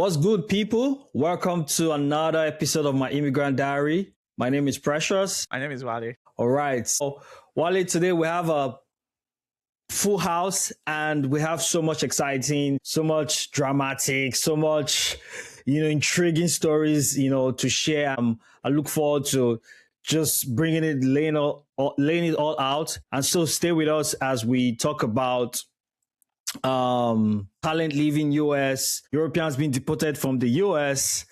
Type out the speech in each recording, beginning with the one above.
What's good, people? Welcome to another episode of my Immigrant Diary. My name is Precious. My name is Wale. All right. So, Wale, today we have a full house and we have so much exciting, so much dramatic, so much, intriguing stories, to share. I look forward to just bringing it, laying it all out. And so stay with us as we talk about talent leaving US, Europeans being deported from the US,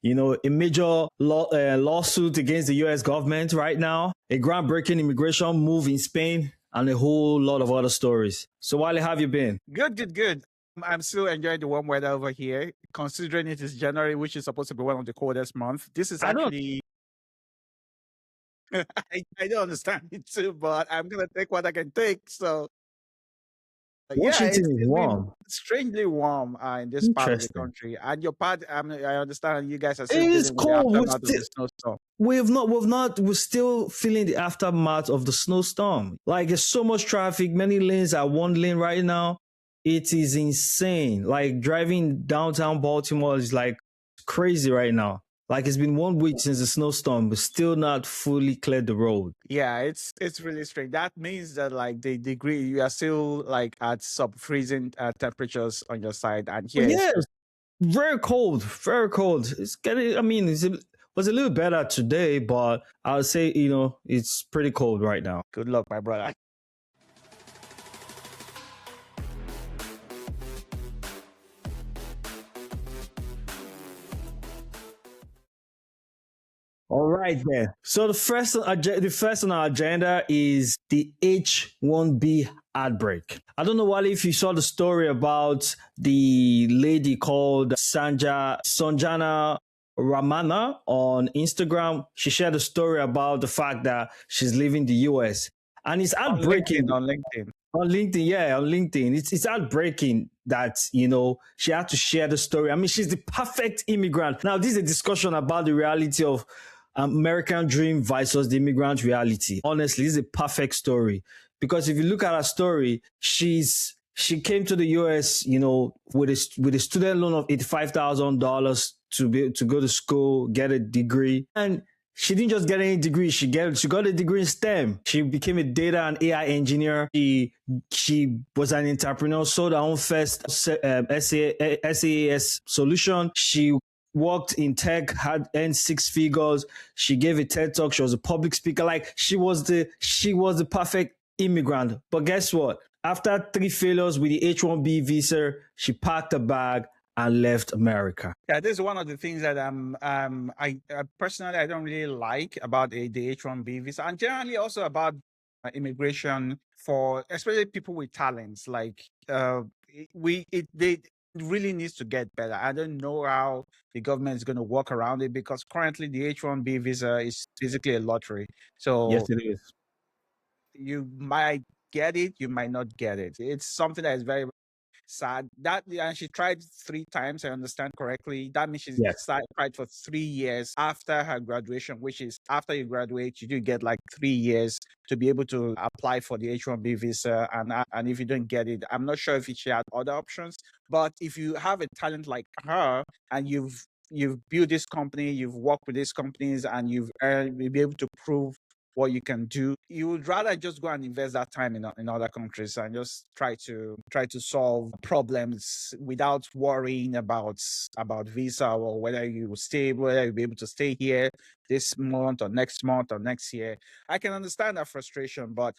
a major lawsuit against the US government right now, a groundbreaking immigration move in Spain, and a whole lot of other stories. So, Wale, how have you been? Good. I'm still enjoying the warm weather over here, considering it is January, which is supposed to be one of the coldest months. This is actually... I don't understand it too, but I'm going to take what I can take. So, Washington is warm. Strangely warm in this part of the country. And your part, I understand you guys are still dealing with the aftermath of the snowstorm. We're still feeling the aftermath of the snowstorm. Like, there's so much traffic, many lanes are one lane right now. It is insane. Like, driving downtown Baltimore is like crazy right now. Like, it's been 1 week since the snowstorm, but still not fully cleared the road. Yeah, it's really strange. That means that you are still like at sub-freezing temperatures on your side, and here it's very cold. It's getting. It was a little better today, but I would say it's pretty cold right now. Good luck, my brother. All right, then. So the first on our agenda is the H-1B outbreak. I don't know, Wale, if you saw the story about the lady called Sanjana Ramana on Instagram. She shared a story about the fact that she's leaving the US. And it's heartbreaking. On LinkedIn. On LinkedIn. It's heartbreaking that, she had to share the story. I mean, she's the perfect immigrant. Now, this is a discussion about the reality of American dream versus the immigrant reality. Honestly, this is a perfect story because if you look at her story, she came to the US, with a student loan of $85,000 to go to school, get a degree, and she didn't just get any degree. She got a degree in STEM. She became a data and AI engineer. She was an entrepreneur, sold her own first SaaS solution. She worked in tech, had earned six figures. She gave a TED talk. She was a public speaker. Like, she was the perfect immigrant. But guess what? After 3 failures with the H-1B visa, she packed a bag and left America. Yeah, this is one of the things that I personally, I don't really like about the H-1B visa, and generally also about immigration for especially people with talents. Like, they really needs to get better. I don't know how the government is going to work around it because currently the H-1B visa is basically a lottery. So yes, it is. You might get it, you might not get it. It's something that is very sad. And she tried 3 times, I understand correctly. That means she tried for 3 years after her graduation, which is after you graduate, you do get like 3 years to be able to apply for the H-1B visa. And if you don't get it, I'm not sure if she had other options. But if you have a talent like her and you've built this company, you've worked with these companies, and you'll be able to prove what you can do, you would rather just go and invest that time in other countries and just try to solve problems without worrying about visa or whether you'll be able to stay here this month or next year. I can understand that frustration, but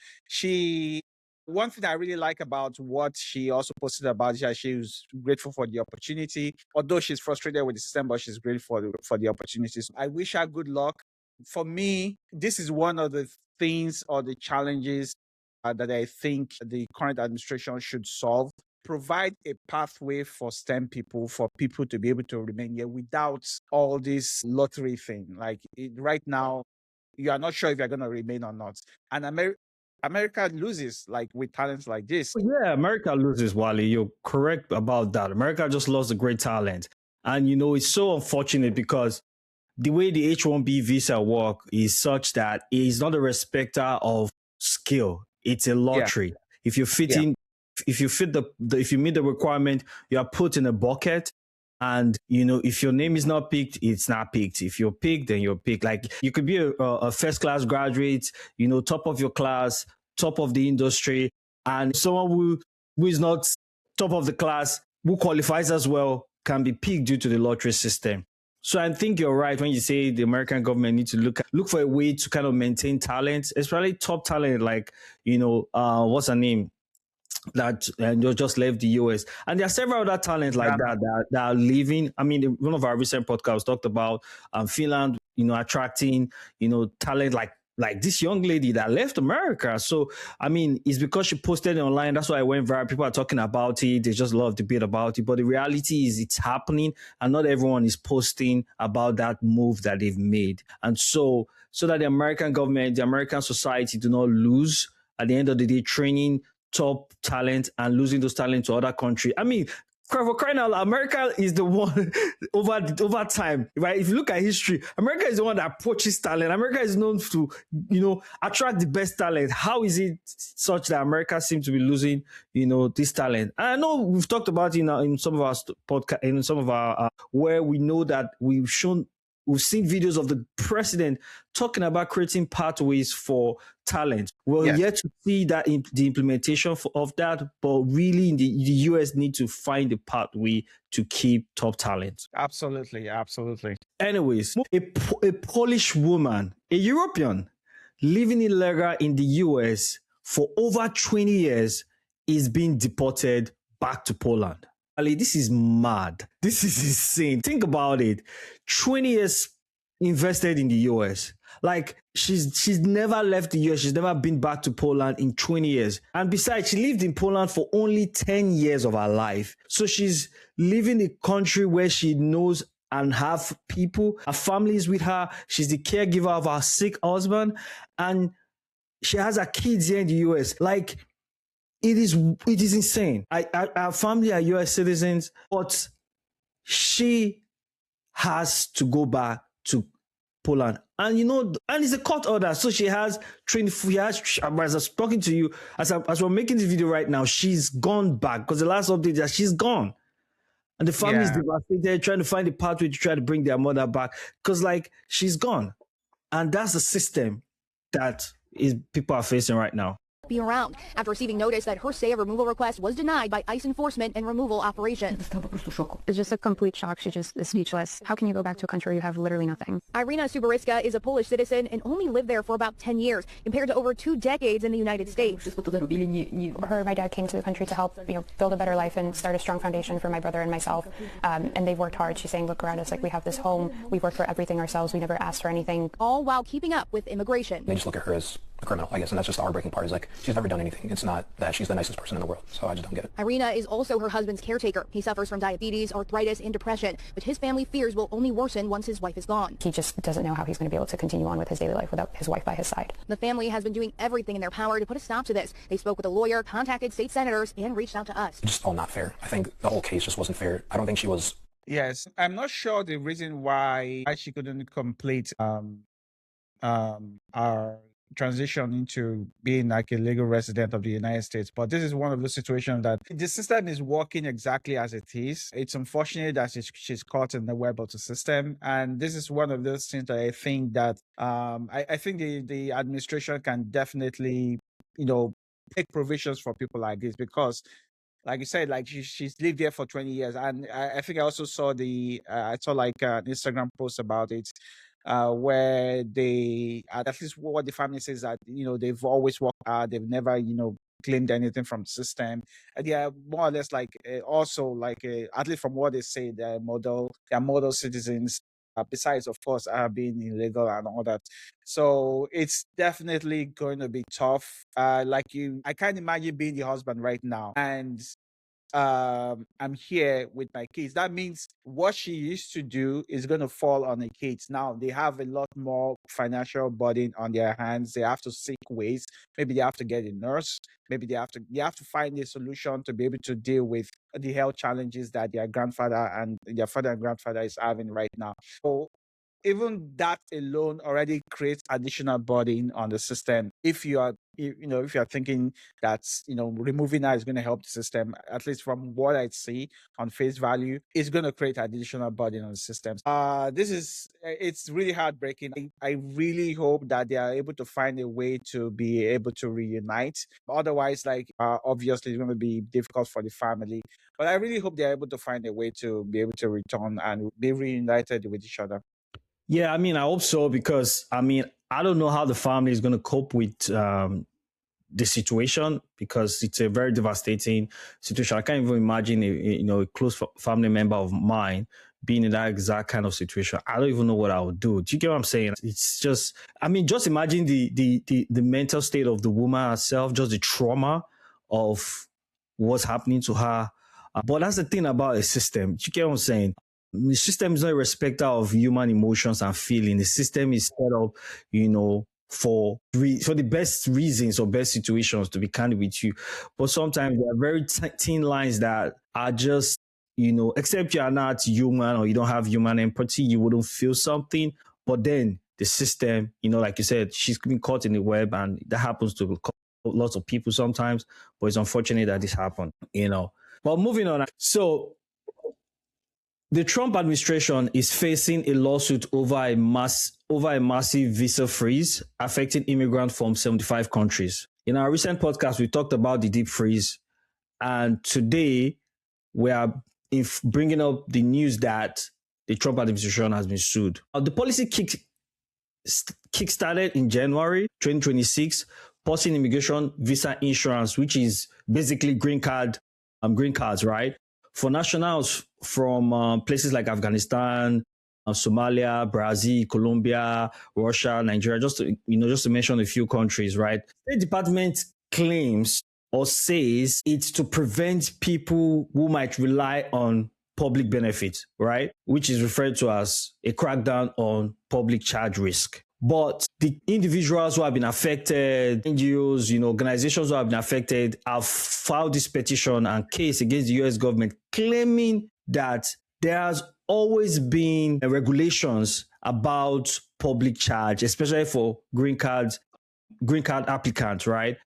one thing I really like about what she also posted about is that she was grateful for the opportunity. Although she's frustrated with the system, but she's grateful for the opportunities. I wish her good luck. For me, this is one of the things or the challenges that I think the current administration should solve. Provide a pathway for STEM people, for people to be able to remain here without all this lottery thing. Like, right now, you are not sure if you're going to remain or not. And America loses, like, with talents like this. Yeah, America loses, Wale. You're correct about that. America just lost a great talent. And, it's so unfortunate because the way the H-1B visa work is such that it is not a respecter of skill. It's a lottery. Yeah. If you fit in, if you meet the requirement, you are put in a bucket And, if your name is not picked, it's not picked. If you're picked, then you're picked. Like, you could be a first class graduate, top of your class, top of the industry, and someone who is not top of the class, who qualifies as well, can be picked due to the lottery system. So I think you're right when you say the American government needs to look for a way to kind of maintain talent, especially top talent, like, what's her name? That just left the US. And there are several other talents like that are leaving. I mean, one of our recent podcasts talked about Finland, attracting, talent like this young lady that left America. So, I mean, it's because she posted it online. That's why it went viral. People are talking about it. There's just a lot of debate about it. But the reality is it's happening, and not everyone is posting about that move that they've made. And so that the American government, the American society do not lose at the end of the day, training top talent and losing those talent to other countries. I mean, for crying out loud, America is the one over time, right? If you look at history, America is the one that poaches talent. America is known to, attract the best talent. How is it such that America seems to be losing, this talent? And I know we've talked about it in some of our podcast, in some of our where we know that we've seen videos of the president talking about creating pathways for talent. We're yet to see that in the implementation of that, but really the US need to find a pathway to keep top talent. Absolutely. Anyways, a Polish woman, a European, living illegal in the US for over 20 years is being deported back to Poland. Ali, this is mad. This is insane. Think about it. 20 years invested in the US. Like, she's never left the US. She's never been back to Poland in 20 years. And besides, she lived in Poland for only 10 years of her life. So she's living in a country where she knows and have people, her family is with her. She's the caregiver of her sick husband. And she has her kids here in the US. Like, it is insane. Our family are US citizens, but she has to go back to Poland. And and it's a court order. So she has trained, as I was talking to you, as we're making this video right now, she's gone back, because the last update is that she's gone. And the family is devastated, trying to find a pathway to try to bring their mother back, because she's gone. And that's the system that people are facing right now. Be around after receiving notice that her stay of removal request was denied by ICE enforcement and removal operations. It's just a complete shock. She just is speechless. How can you go back to a country where you have literally nothing? Irina Subaryska is a Polish citizen and only lived there for about 10 years, compared to over 2 decades in the United States. Her and my dad came to the country to help, build a better life and start a strong foundation for my brother and myself. And they've worked hard. She's saying, look around us, like, we have this home. We work for everything ourselves. We never asked for anything. All while keeping up with immigration. They just look at her as a criminal, I guess, and that's just the heartbreaking part, is like, she's never done anything. It's not that she's the nicest person in the world, so I just don't get it. Irina is also her husband's caretaker. He suffers from diabetes, arthritis, and depression, but his family fears will only worsen once his wife is gone. He just doesn't know how he's going to be able to continue on with his daily life without his wife by his side. The family has been doing everything in their power to put a stop to this. They spoke with a lawyer, contacted state senators, and reached out to us. It's just all not fair. I think the whole case just wasn't fair. I don't think she was... Yes, I'm not sure the reason why she couldn't complete our transition into being like a legal resident of the United States. But this is one of those situations that the system is working exactly as it is. It's unfortunate that she's caught in the web of the system. And this is one of those things that I think that I think the administration can definitely, take provisions for people like this, because like you said, like she's lived there for 20 years. And I think I also saw I saw like an Instagram post about it, where they, at least what the family says, that, they've always worked hard. They've never, claimed anything from the system. And they are more or less like, also like, at least from what they say, they're model citizens. Besides, of course, being illegal and all that. So it's definitely going to be tough. I can't imagine being the husband right now, and I'm here with my kids. That means what she used to do is going to fall on the kids. Now they have a lot more financial burden on their hands. They have to seek ways. Maybe they have to get a nurse. Maybe they have to find a solution to be able to deal with the health challenges that their father and grandfather is having right now. So even that alone already creates additional burden on the system. If you are if you're thinking that, removing that is going to help the system, at least from what I see on face value, it's going to create additional burden on the systems. It's really heartbreaking. I really hope that they are able to find a way to be able to reunite. Otherwise, obviously, it's going to be difficult for the family. But I really hope they're able to find a way to be able to return and be reunited with each other. Yeah, I hope so, because I don't know how the family is going to cope with the situation, because it's a very devastating situation. I can't even imagine a close family member of mine being in that exact kind of situation. I don't even know what I would do. Do you get what I'm saying? It's just, just imagine the mental state of the woman herself, just the trauma of what's happening to her. But that's the thing about a system. Do you get what I'm saying? The system is not a respecter of human emotions and feeling. The system is set up, for the best reasons or best situations, to be candid with you. But sometimes there are very thin lines that are just, except you are not human or you don't have human empathy, you wouldn't feel something. But then the system, like you said, she's been caught in the web, and that happens to lots of people sometimes. But it's unfortunate that this happened, But moving on. So the Trump administration is facing a lawsuit over a massive visa freeze affecting immigrants from 75 countries. In our recent podcast, we talked about the deep freeze, and today we are bringing up the news that the Trump administration has been sued. The policy kick-started in January 2026, pausing immigration visa insurance, which is basically green cards, right? For nationals from places like Afghanistan, Somalia, Brazil, Colombia, Russia, Nigeria, just to mention a few countries, right? The department claims or says it's to prevent people who might rely on public benefits, right? Which is referred to as a crackdown on public charge risk. But the individuals who have been affected, NGOs, organizations who have been affected, have filed this petition and case against the US government, claiming that there has always been regulations about public charge, especially for green card applicants, right?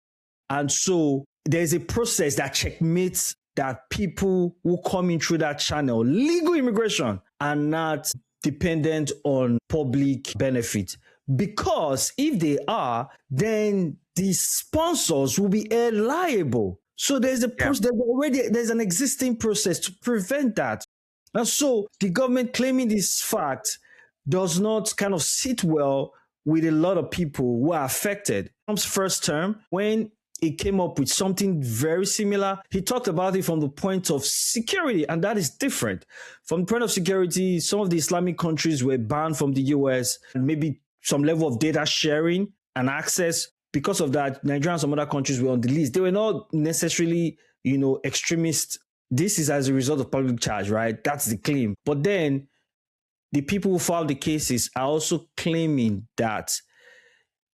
And so there's a process that checkmates that people who come in through that channel, legal immigration, are not dependent on public benefit. Because if they are, then the sponsors will be held liable. So there's there's an existing process to prevent that. And so the government claiming this fact does not kind of sit well with a lot of people who are affected. Trump's first term, when he came up with something very similar, he talked about it from the point of security, and that is different. From the point of security, some of the Islamic countries were banned from the US, and maybe some level of data sharing and access. Because of that, Nigeria and some other countries were on the list. They were not necessarily, extremists. This is as a result of public charge, right? That's the claim. But then the people who filed the cases are also claiming that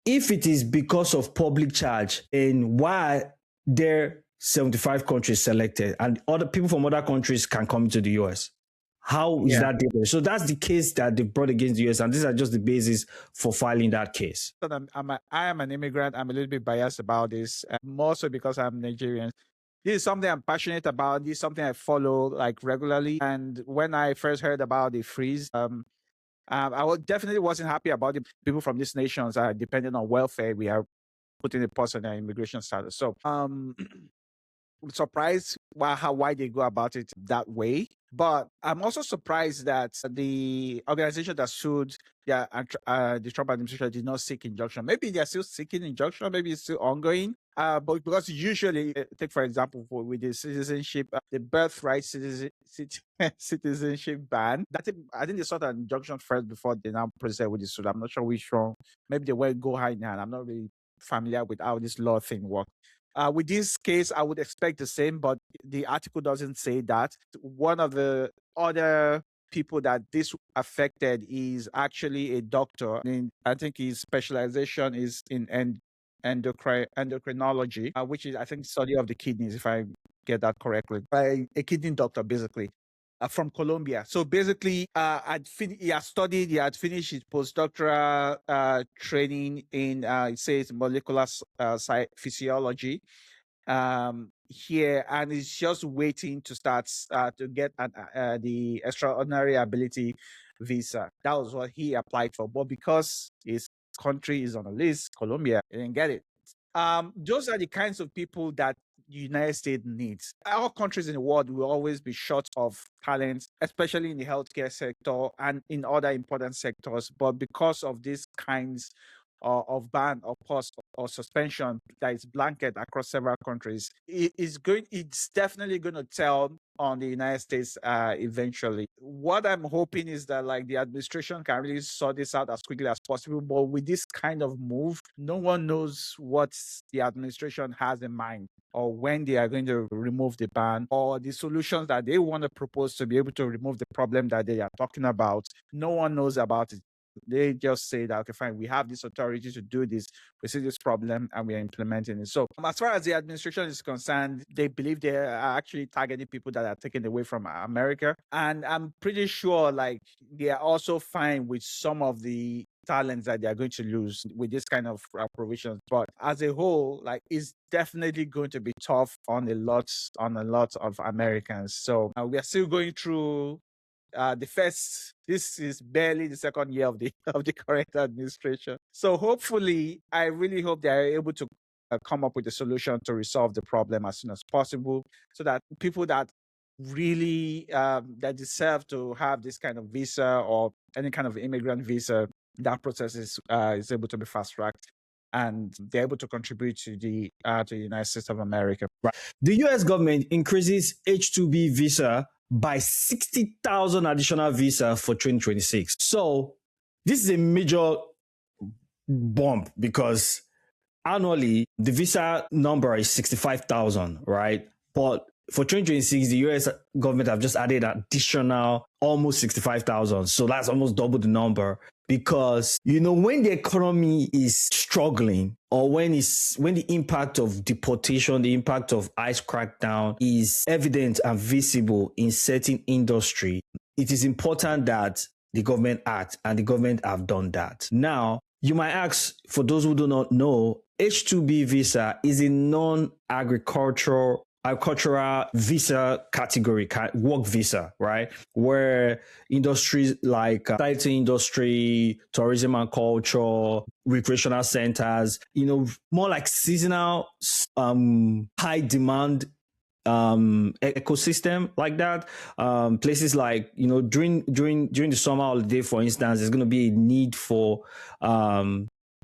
if it is because of public charge, then why there 75 countries selected and other people from other countries can come to the US? How is that different? So that's the case that they brought against the US, and these are just the basis for filing that case. I am an immigrant. I'm a little bit biased about this, more so because I'm Nigerian. This is something I'm passionate about. This is something I follow regularly. And when I first heard about the freeze, I definitely wasn't happy about it. People from these nations are dependent on welfare. We are putting a pause on their immigration status. So I'm surprised why they go about it that way. But I'm also surprised that the organization that sued the Trump administration did not seek injunction. Maybe they're still seeking injunction. Maybe it's still ongoing. But because usually, take for example, with the citizenship, the birthright citizenship ban, I think they sought an injunction first before they now proceed with the suit. I'm not sure which one. Maybe they will go hand in hand. I'm not really familiar with how this law thing works. With this case, I would expect the same, but the article doesn't say that. One of the other people that this affected is actually a doctor. I think his specialization is in endocrinology, which is, I think, study of the kidneys, if I get that correctly. A kidney doctor, basically. from Colombia. So basically, he had finished his postdoctoral training in, it says molecular physiology here, and he's just waiting to start to get the extraordinary ability visa. That was what he applied for, but because his country is on a list, Colombia, he didn't get it. Those are the kinds of people that the United States needs. Our countries in the world will always be short of talent, especially in the healthcare sector and in other important sectors. But because of these kinds of ban or pause or suspension that is blanket across several countries, it's definitely going to tell on the United States eventually. What I'm hoping is that like the administration can really sort this out as quickly as possible. But with this kind of move, no one knows what the administration has in mind or when they are going to remove the ban or the solutions that they want to propose to be able to remove the problem that they are talking about. No one knows about it. They just say that, okay, fine, we have this authority to do this. We see this problem and we are implementing it. So as far as the administration is concerned, they believe they are actually targeting people that are taken away from America. And I'm pretty sure like they are also fine with some of the talents that they are going to lose with this kind of provisions. But as a whole, like it's definitely going to be tough on a lot of Americans. So we are still going through this is barely the second year of the current administration. So hopefully, I really hope they are able to come up with a solution to resolve the problem as soon as possible, so that people that really that deserve to have this kind of visa or any kind of immigrant visa, that process is able to be fast tracked and they're able to contribute to the United States of America. Right. The U.S. government increases H-2B visa by 60,000 additional visa for 2026. So this is a major bump because annually the visa number is 65,000, right? But for 2026, the US government have just added additional almost 65,000. So that's almost double the number because, when the economy is struggling or when the impact of deportation, the impact of ICE crackdown is evident and visible in certain industry, it is important that the government act, and the government have done that. Now, you might ask, for those who do not know, H-2B visa is a non-agricultural visa category, work visa, right? Where industries like hospitality industry, tourism and culture, recreational centers, more like seasonal, high demand ecosystem like that. Places like, during the summer holiday, for instance, there's going to be a need for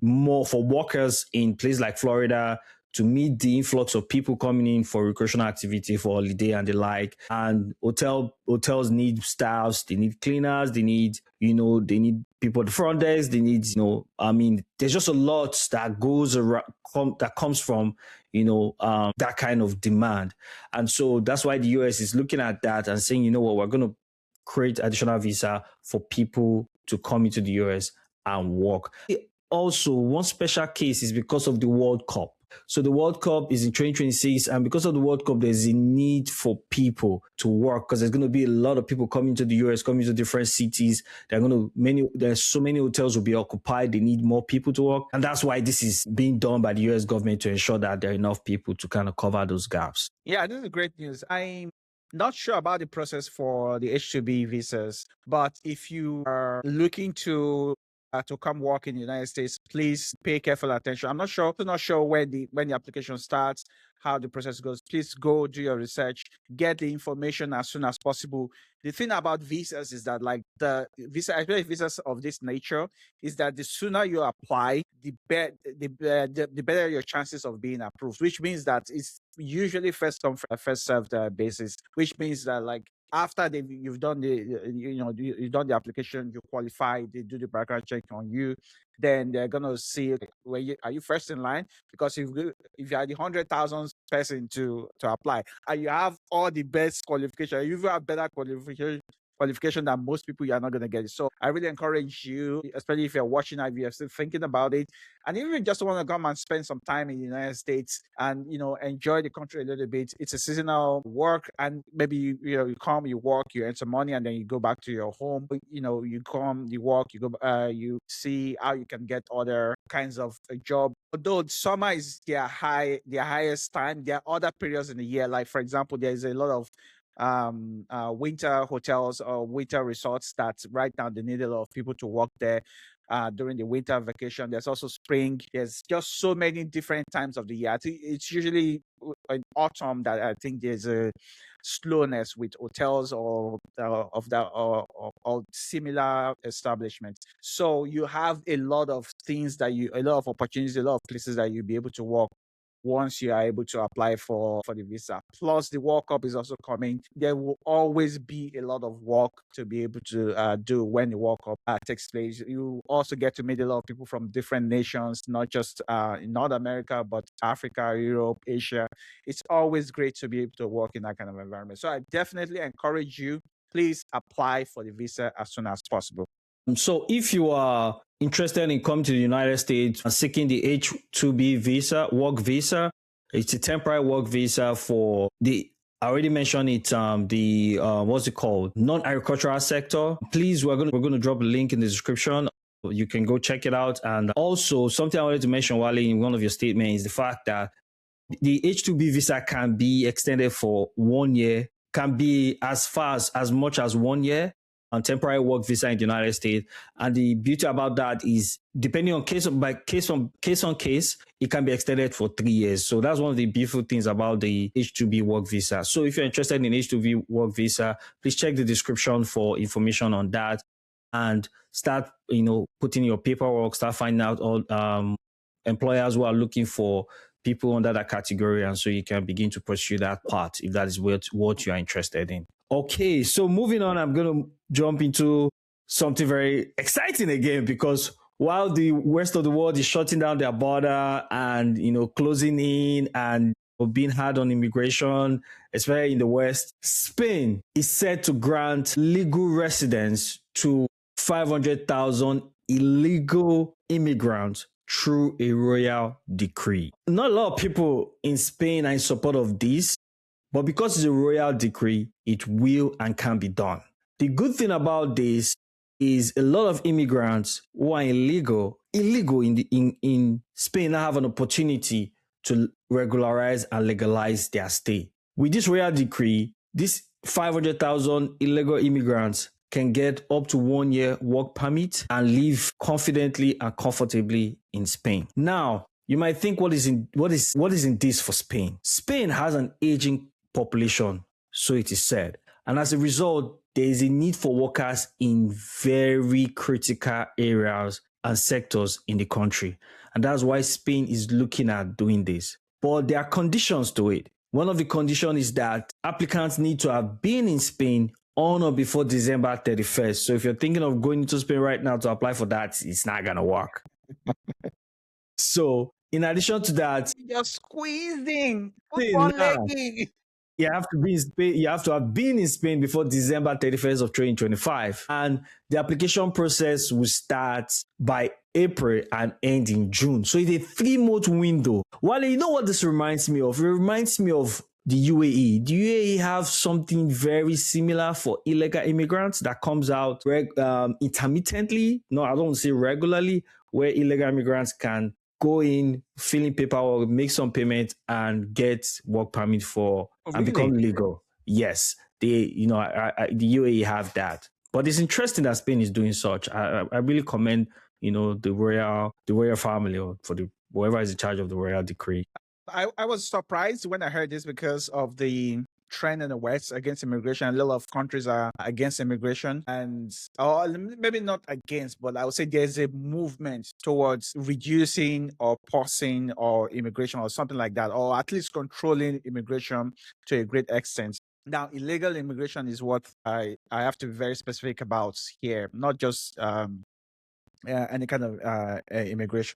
more for workers in places like Florida to meet the influx of people coming in for recreational activity, for holiday and the like. And hotels need staffs, they need cleaners, they need people at the front desk, they need, there's just a lot that goes around, that comes from, that kind of demand. And so that's why the US is looking at that and saying, we're going to create additional visa for people to come into the US and work. Also, one special case is because of the World Cup. So the World Cup is in 2026, and because of the World Cup, there's a need for people to work because there's going to be a lot of people coming to the US, coming to different cities. There's so many hotels will be occupied. They need more people to work, and that's why this is being done by the US government to ensure that there are enough people to kind of cover those gaps. Yeah, this is great news. I'm not sure about the process for the H-2B visas, but if you are looking to come work in the United States, please pay careful attention. I'm not sure when the application starts, how the process goes. Please go do your research, get the information as soon as possible. The thing about visas is that, like the visa, especially visas of this nature, is that the sooner you apply, the better your chances of being approved. Which means that it's usually first come first served basis. Which means that like after you've done you've done the application, you qualify, they do the background check on you, then they're gonna see are you first in line, because if you are the 100,000th person to apply and you have all the best qualification, you have better qualification qualification that most people, you're not going to get it. So I really encourage you, especially if you're watching if you're still thinking about it, and even just want to come and spend some time in the United States and, enjoy the country a little bit. It's a seasonal work, and maybe you come, you work, you earn some money, and then you go back to your home. You come, you work, you go, you see how you can get other kinds of a job. Although summer is their highest time, there are other periods in the year. Like, for example, there is a lot of winter hotels or winter resorts that right now they need a lot of people to work there during the winter vacation. There's also spring. There's just so many different times of the year. I think it's usually in autumn that I think there's a slowness with hotels or similar establishments. So you have a lot of things a lot of opportunities, a lot of places that you'll be able to work once you are able to apply for the visa. Plus, the World Cup is also coming. There will always be a lot of work to be able to do when the World Cup takes place. You also get to meet a lot of people from different nations, not just in North America, but Africa, Europe, Asia. It's always great to be able to work in that kind of environment. So I definitely encourage you, please apply for the visa as soon as possible. So if you are interested in coming to the United States and seeking the H-2B visa, work visa, it's a temporary work visa for I already mentioned it, what's it called? Non-agricultural sector. Please, we're going to drop a link in the description. You can go check it out. And also, something I wanted to mention, Wale, in one of your statements, is the fact that the H-2B visa can be extended for 1 year, can be as far as much as 1 year on temporary work visa in the United States. And the beauty about that is, depending on case on case, it can be extended for 3 years. So that's one of the beautiful things about the H-2B work visa. So if you're interested in H-2B work visa, please check the description for information on that and start, putting your paperwork, start finding out all employers who are looking for people under that category, and so you can begin to pursue that part if that is what you are interested in. Okay, so moving on, I'm going to jump into something very exciting again, because while the rest of the world is shutting down their border and, closing in and being hard on immigration, especially in the West, Spain is set to grant legal residence to 500,000 illegal immigrants through a royal decree. Not a lot of people in Spain are in support of this, but because it's a royal decree, it will and can be done. The good thing about this is a lot of immigrants who are illegal in Spain now have an opportunity to regularize and legalize their stay. With this royal decree, these 500,000 illegal immigrants can get up to 1 year work permit and live confidently and comfortably in Spain. Now, you might think, what is in this for Spain? Spain has an aging population, so it is said. And as a result, there is a need for workers in very critical areas and sectors in the country. And that's why Spain is looking at doing this. But there are conditions to it. One of the conditions is that applicants need to have been in Spain on or before December 31st. So if you're thinking of going into Spain right now to apply for that, it's not going to work. So in addition to that, you're squeezing, legging. You have to be in Spain. You have to have been in Spain before December 31st of 2025. And the application process will start by April and end in June. So it's a 3-month window. Well, you know what this reminds me of? It reminds me of the UAE. The UAE have something very similar for illegal immigrants that comes out intermittently. No, I don't say regularly, where illegal immigrants can go in, fill in paperwork, make some payment, and get work permit and become legal. Yes, the UAE have that. But it's interesting that Spain is doing such. I really commend, the royal family, or for whoever is in charge of the royal decree. I was surprised when I heard this because of the trend in the West against immigration. A lot of countries are against immigration, and maybe not against, but I would say there's a movement towards reducing or pausing or immigration or something like that, or at least controlling immigration to a great extent. Now, illegal immigration is what I have to be very specific about here, not just any kind of immigration.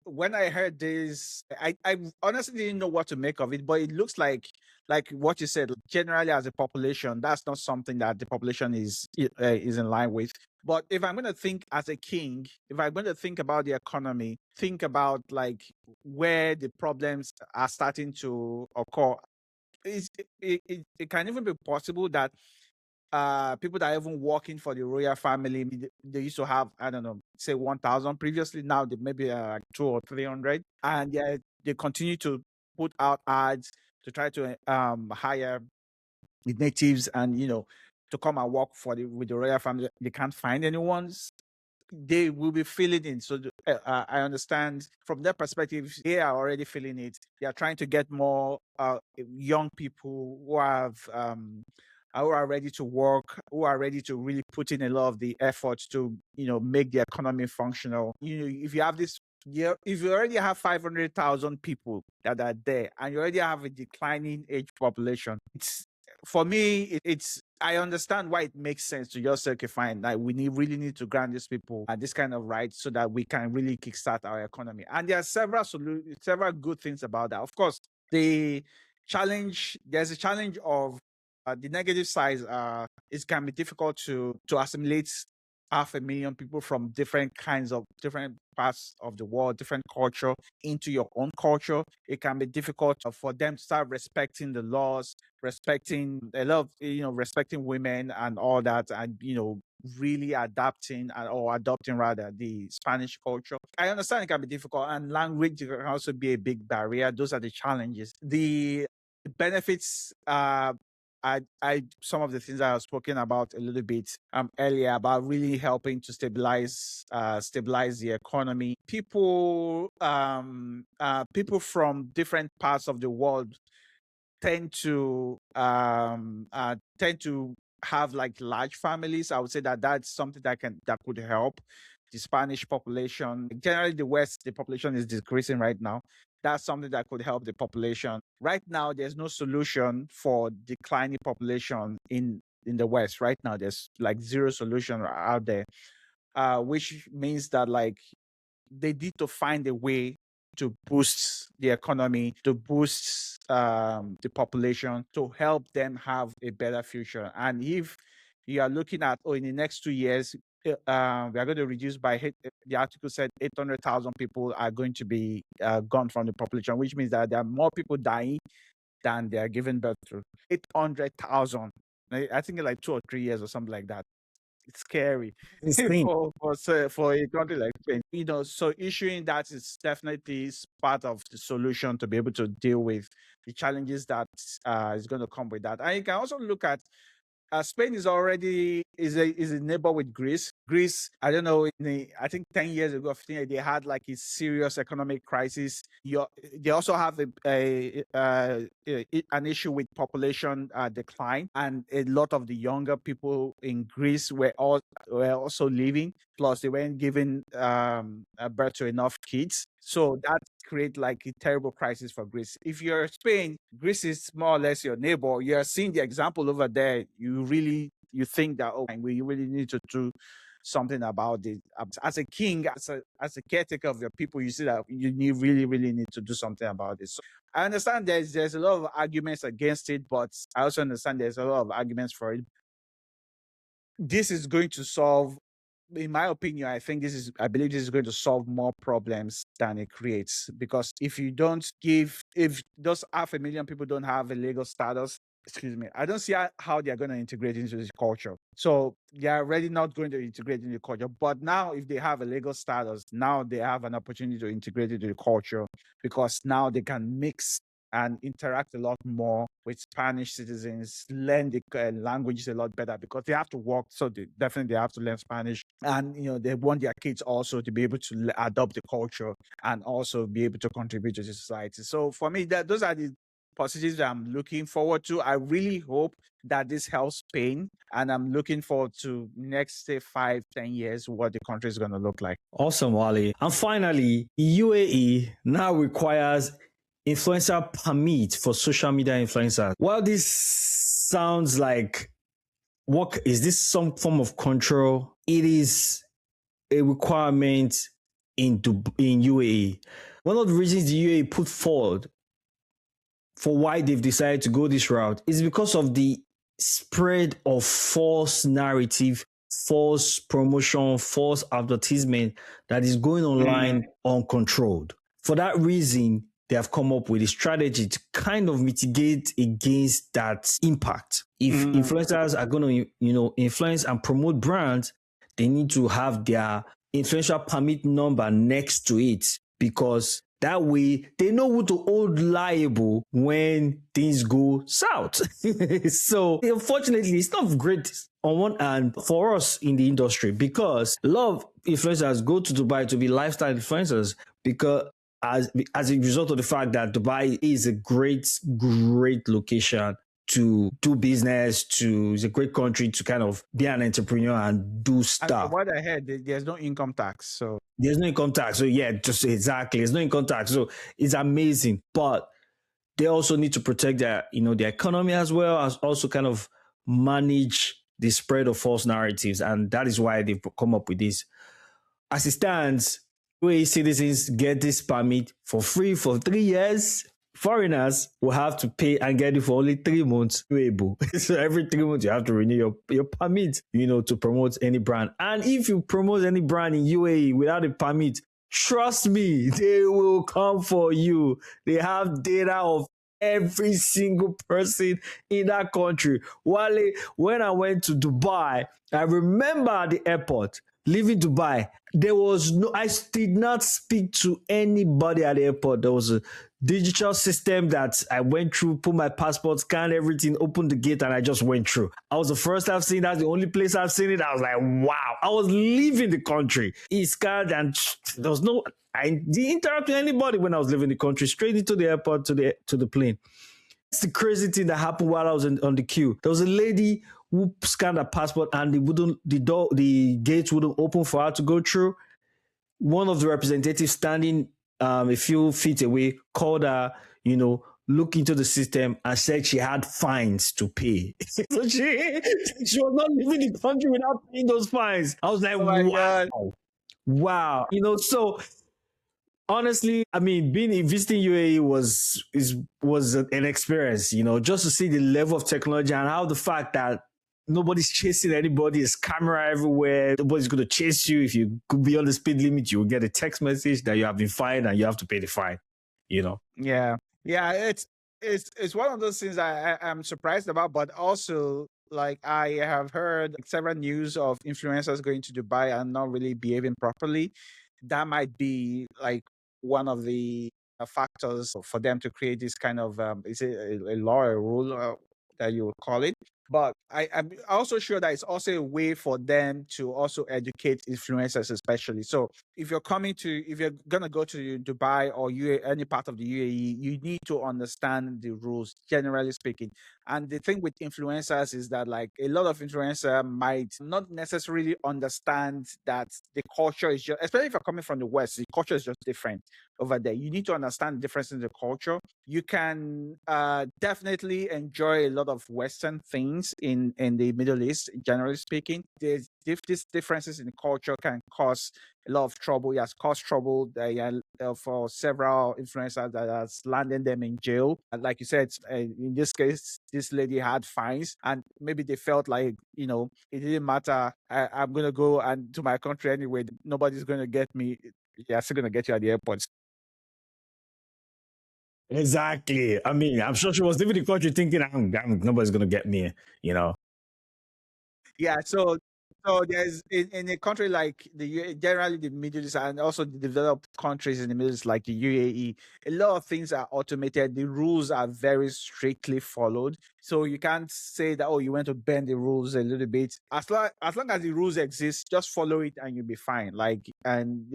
When I heard this, I honestly didn't know what to make of it, but it looks like like what you said, generally as a population, that's not something that the population is in line with. But if I'm going to think as a king, if I'm going to think about the economy, think about like where the problems are starting to occur. It can even be possible that people that are even working for the royal family, they used to have, I don't know, say 1,000 previously. Now they maybe like 200 or 300, and they continue to put out ads to try to hire the natives and to come and work with the royal family. They can't find anyone. They will be feeling it. So I understand from their perspective, they are already feeling it. They are trying to get more young people who are ready to work, who are ready to really put in a lot of the efforts to make the economy functional. If you have this. Yeah, if you already have 500,000 people that are there and you already have a declining age population, for me, I understand why it makes sense to just say, okay, fine, like we really need to grant these people this kind of rights so that we can really kickstart our economy. And there are several good things about that. Of course, there's a challenge of the negative side. It can be difficult to assimilate 500,000 people from different parts of the world, different culture into your own culture. It can be difficult for them to start respecting the laws, respecting respecting women and all that, and really adapting or adopting rather the Spanish culture. I understand it can be difficult, and language can also be a big barrier. Those are the challenges. The benefits some of the things I was spoken about a little bit earlier about really helping to stabilize the economy. People from different parts of the world tend to have like large families. I would say that's something that could help the Spanish population. Generally, the population is decreasing right now. That's something that could help the population. Right now, there's no solution for declining population in the West. Right now, there's like zero solution out there, which means that like they need to find a way to boost the economy, to boost the population, to help them have a better future. And if you are looking at, in the next 2 years, we are going to reduce the article said 800,000 people are going to be gone from the population, which means that there are more people dying than they are giving birth to. 800,000. I think in like 2 or 3 years or something like that. It's scary for a country like Spain. So issuing that is definitely part of the solution to be able to deal with the challenges that is going to come with that. And you can also look at Spain is already is a neighbor with Greece. Greece, I don't know, I think 10 years ago, 15 years, they had like a serious economic crisis. They also have an issue with population decline, and a lot of the younger people in Greece were also leaving. Plus, they weren't giving birth to enough kids. So that create like a terrible crisis for Greece. If you're Spain, Greece is more or less your neighbor. You're seeing the example over there. You think that we really need to do something about it. As a king, as a caretaker of your people, you see that you really need to do something about this. So I understand there's a lot of arguments against it, but I also understand there's a lot of arguments for it. This is going to solve, in my opinion, I believe this is going to solve more problems than it creates. Because if those 500,000 people don't have a legal status, I don't see how they're going to integrate into this culture. So they're already not going to integrate into the culture. But now if they have a legal status, now they have an opportunity to integrate into the culture, because now they can mix and interact a lot more with Spanish citizens, learn the languages a lot better, because they have to work. So they definitely have to learn Spanish. And, they want their kids also to be able to adopt the culture and also be able to contribute to the society. So for me, those are the positives that I'm looking forward to. I really hope that this helps Spain, and I'm looking forward to next, say, 5-10 years, what the country is going to look like. Awesome, Wally. And finally, UAE now requires influencer permit for social media influencers. While this sounds like, is this some form of control? It is a requirement in UAE. One of the reasons the UAE put forward for why they've decided to go this route is because of the spread of false narrative, false promotion, false advertisement that is going online uncontrolled. For that reason, they have come up with a strategy to kind of mitigate against that impact. If influencers are going to, influence and promote brands, they need to have their influential permit number next to it, because that way they know who to hold liable when things go south. So unfortunately, it's not great on one hand for us in the industry, because a lot of influencers go to Dubai to be lifestyle influencers, because as a result of the fact that Dubai is a great location to do business, it's a great country to kind of be an entrepreneur and do stuff. And from what I heard, there's no income tax. So there's no income tax. So yeah, just exactly. There's no income tax. So it's amazing. But they also need to protect their economy, as well as also kind of manage the spread of false narratives. And that is why they've come up with this. As it stands, UAE citizens get this permit for free for 3 years. Foreigners will have to pay and get it for only 3 months. So every 3 months you have to renew your permit, to promote any brand. And if you promote any brand in UAE without a permit, trust me, they will come for you. They have data of every single person in that country. Wale, when I went to Dubai, I remember at the airport, leaving Dubai, I did not speak to anybody at the airport. There was a digital system that I went through, put my passport, scanned everything, opened the gate, and I just went through. I was the first I've seen. That's the only place I've seen it. I was like, wow. I was leaving the country. He scanned, and there was I didn't interact with anybody when I was leaving the country, straight into the airport to the plane. That's the crazy thing that happened while I was on the queue. There was a lady who scanned her passport, and the gates wouldn't open for her to go through. One of the representatives standing a few feet away called her, look into the system, and said she had fines to pay. So she was not leaving the country without paying those fines. I was like, wow. So honestly, I mean, visiting UAE was an experience, just to see the level of technology and how the fact that nobody's chasing anybody, there's camera everywhere. Nobody's going to chase you. If you go beyond the speed limit, you will get a text message that you have been fined and you have to pay the fine, Yeah. It's one of those things I'm surprised about, but also, like, I have heard several news of influencers going to Dubai and not really behaving properly. That might be like one of the factors for them to create this kind of is it a law or a rule that you would call it? But I'm also sure that it's also a way for them to also educate influencers, especially. So if you're going to go to Dubai or any part of the UAE, you need to understand the rules, generally speaking. And the thing with influencers is that, like, a lot of influencers might not necessarily understand that the culture is just, especially if you're coming from the West, the culture is just different over there. You need to understand the difference in the culture. You can definitely enjoy a lot of Western things in the Middle East, generally speaking. These differences in the culture can cause a lot of trouble. It has caused trouble for several influencers that has landed them in jail. And like you said, in this case, this lady had fines, and maybe they felt like, it didn't matter. I'm going to go and to my country anyway. Nobody's going to get me. They're still going to get you at the airport. Exactly. I mean, I'm sure she was leaving the country thinking, nobody's going to get me, Yeah, so there's in a country like generally the Middle East, and also the developed countries in the Middle East like the UAE, a lot of things are automated. The rules are very strictly followed. So you can't say that, you want to bend the rules a little bit. As long as the rules exist, just follow it and you'll be fine. And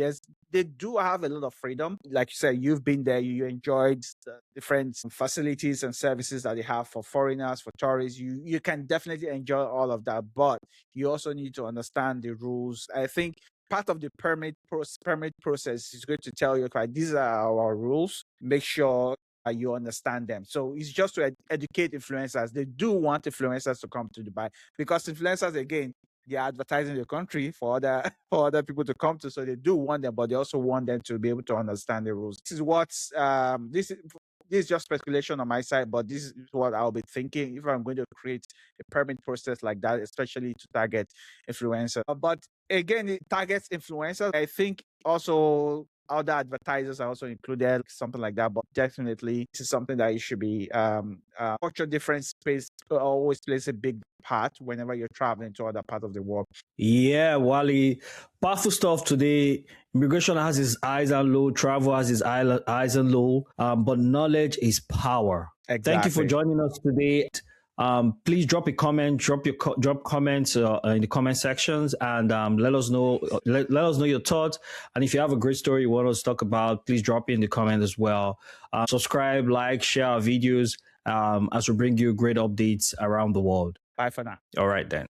they do have a lot of freedom. Like you said, you've been there, you enjoyed the different facilities and services that they have for foreigners, for tourists. You can definitely enjoy all of that, but you also need to understand the rules. I think part of the permit process is going to tell you, okay, these are our rules. Make sure you understand them. So it's just to educate influencers. They do want influencers to come to Dubai, because influencers, again, they're advertising the country for other people to come to. So they do want them, but they also want them to be able to understand the rules. This is this is just speculation on my side, but this is what I'll be thinking if I'm going to create a permit process like that, especially to target influencers. But again, it targets influencers. I think also other advertisers are also included, something like that. But definitely, this is something that you should be culture difference always plays a big part whenever you're traveling to other parts of the world. Yeah, Wally, powerful stuff today. Immigration has its highs and low, travel has its highs and low, but knowledge is power. Exactly. Thank you for joining us today. Please drop a comment, drop comments in the comment sections, and let us know your thoughts. And if you have a great story you want us to talk about, please drop it in the comment as well. Subscribe, like, share our videos as we bring you great updates around the world. Bye for now. All right then.